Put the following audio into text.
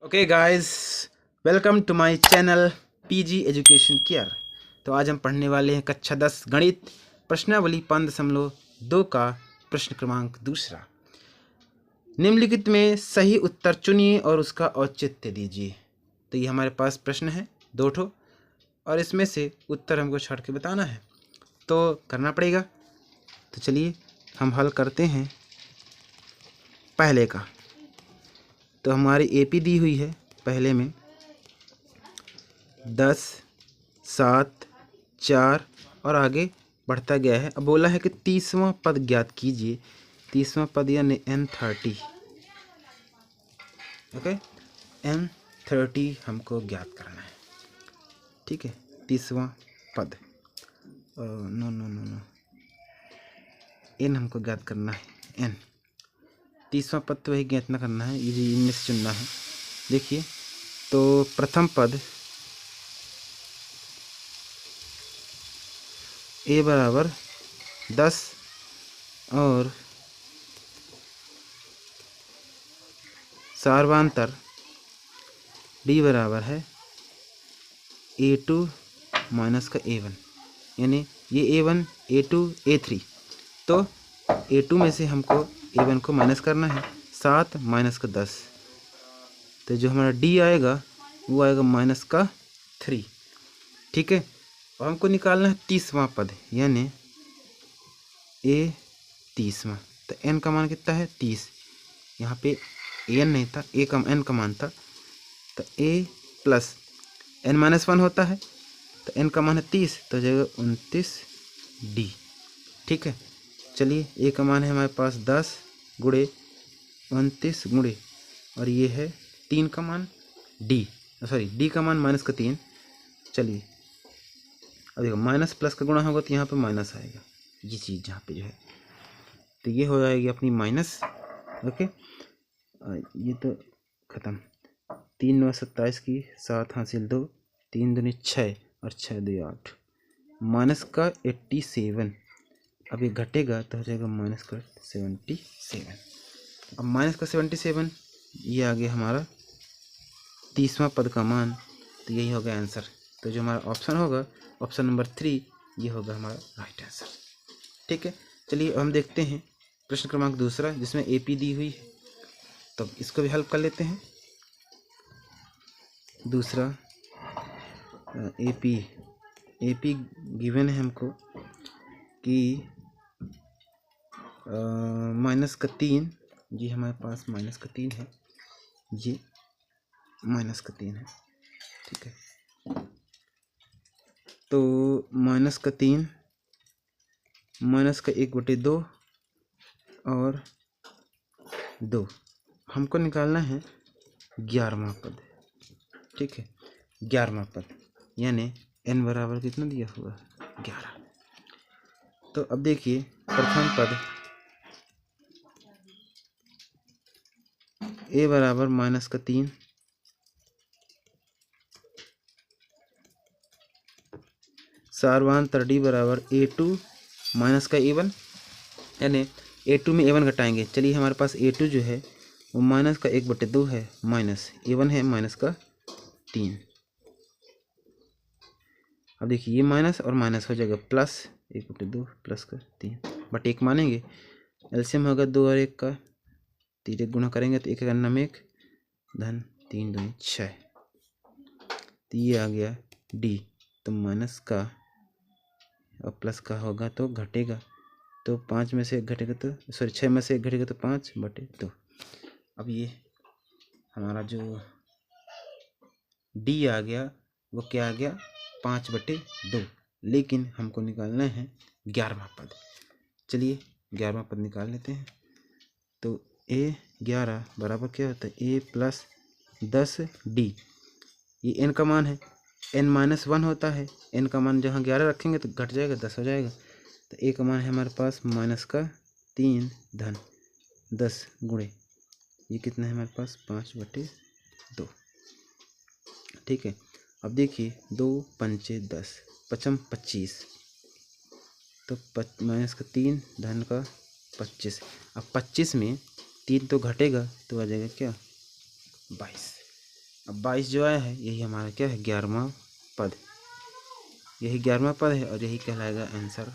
Okay guys, welcome to my channel PG education care. तो आज हम पढ़ने वाले हैं कक्षा 10 गणित प्रश्नावली 5.2 का प्रश्न क्रमांक दूसरा। निम्नलिखित में सही उत्तर चुनिए और उसका औचित्य दीजिए। तो ये हमारे पास प्रश्न है 2 ठो और इसमें से उत्तर हमको छाट के बताना है, तो करना पड़ेगा। तो चलिए हम हल करते हैं पहले का। तो हमारी एपी दी हुई है पहले में 10, 7, 4 और आगे बढ़ता गया है। अब बोला है कि 30वां पद ज्ञात कीजिए। 30वां पद यानी n30। ओके, n30 हमको ज्ञात करना है। ठीक है, 30वां पद no no no no n हमको ज्ञात करना है। n 30वां पद तो वही ज्ञात ना करना है, ये इनमें से चुनना है। देखिए, तो प्रथम पद a बराबर 10 और सार्वांतर d बराबर है a2 माइनस का a1, यानी ये a1 a2 a3। तो a2 में से हमको a1 को माइनस करना है, 7 माइनस का 10। तो जो हमारा d आएगा वो आएगा माइनस का 3। ठीक है, और हमको निकालना है 30वां पद यानी a 30वां। तो n का मान कितना है 30। यहाँ पे n नहीं था, a का n का मान था। तो a प्लस n-1 होता है, तो n का मान है 30, तो हो जाएगा 29d। ठीक है, चलिए a का मान है हमारे पास 10 गुणे 29 गुणे और ये है 3 का मान d, सॉरी d का मान माइनस का 3। चलिए अब देखो, माइनस प्लस का गुणा होगा तो यहाँ पे माइनस आएगा, ये चीज़ जहाँ पे जो है, तो ये हो जाएगी अपनी माइनस। ओके, ये तो ख़त्म। 3 9 27 की 7 हासिल 2, 3 दूनी 6 और 6 2 8, माइनस का 87। अब ये घटेगा तो हो जाएगा माइनस का 77। अब माइनस का 77 ये आ गया हमारा 30वां पद का मान। तो यही होगा आंसर। तो जो हमारा ऑप्शन होगा, ऑप्शन नंबर 3, ये होगा हमारा राइट आंसर। ठीक है, चलिए हम देखते हैं प्रश्न क्रमांक दूसरा, जिसमें एपी दी हुई है। तो इसको भी हल कर लेते हैं। दूसरा एपी गिवन है हमको कि माइनस का 3, ये हमारे पास माइनस का 3 है, ये माइनस का 3 है। ठीक है, तो माइनस का 3 माइनस का 1/2 और 2 हमको निकालना है 11वां पद। ठीक है, 11वां पद यानी n बराबर कितना दिया हुआ है 11। तो अब देखिए, प्रथम पद a बराबर माइनस का 3, सार्वांतर d बराबर a2 माइनस का a1, यानी a2 में a1 घटाएंगे। चलिए हमारे पास a2 जो है वो माइनस का 1/2 है, माइनस a1 है माइनस का 3। अब देखिए, ये माइनस और माइनस हो जाएगा प्लस 1/2 प्लस का 3 बट 1 मानेंगे। एलसीएम होगा 2 और 1 का, 3 1 गुणा करेंगे तो 1 का नाम 1 धन 3 दूनी 6। तो ये आ गया डी। तो माइनस का और प्लस का होगा तो घटेगा, तो 5 में से 1 घटेगा तो सॉरी 6 में से 1 घटेगा तो 5/2। अब ये हमारा जो डी आ गया वो क्या आ गया 5/2, लेकिन हमको निकालना है 11वां पद। चलिए 11वां पद निकाल लेते हैं। तो a11 बराबर क्या होता है a प्लस 10d। ये n का मान है, n-1 होता है, n का मान जहाँ 11 रखेंगे तो घट जाएगा 10 हो जाएगा। तो a का मान है हमारे पास माइनस का 3 धन 10 गुणे ये कितना है हमारे पास 5/2। ठीक है, अब देखिए 2 पंचे 10 पचम 25, तो माइनस का 3 धन का 25। अब 25 में 3 तो घटेगा तो आ जाएगा क्या 22। अब 22 जो आया है यही हमारा क्या है 11वां पद, यही 11वां पद है और यही कहलाएगा आंसर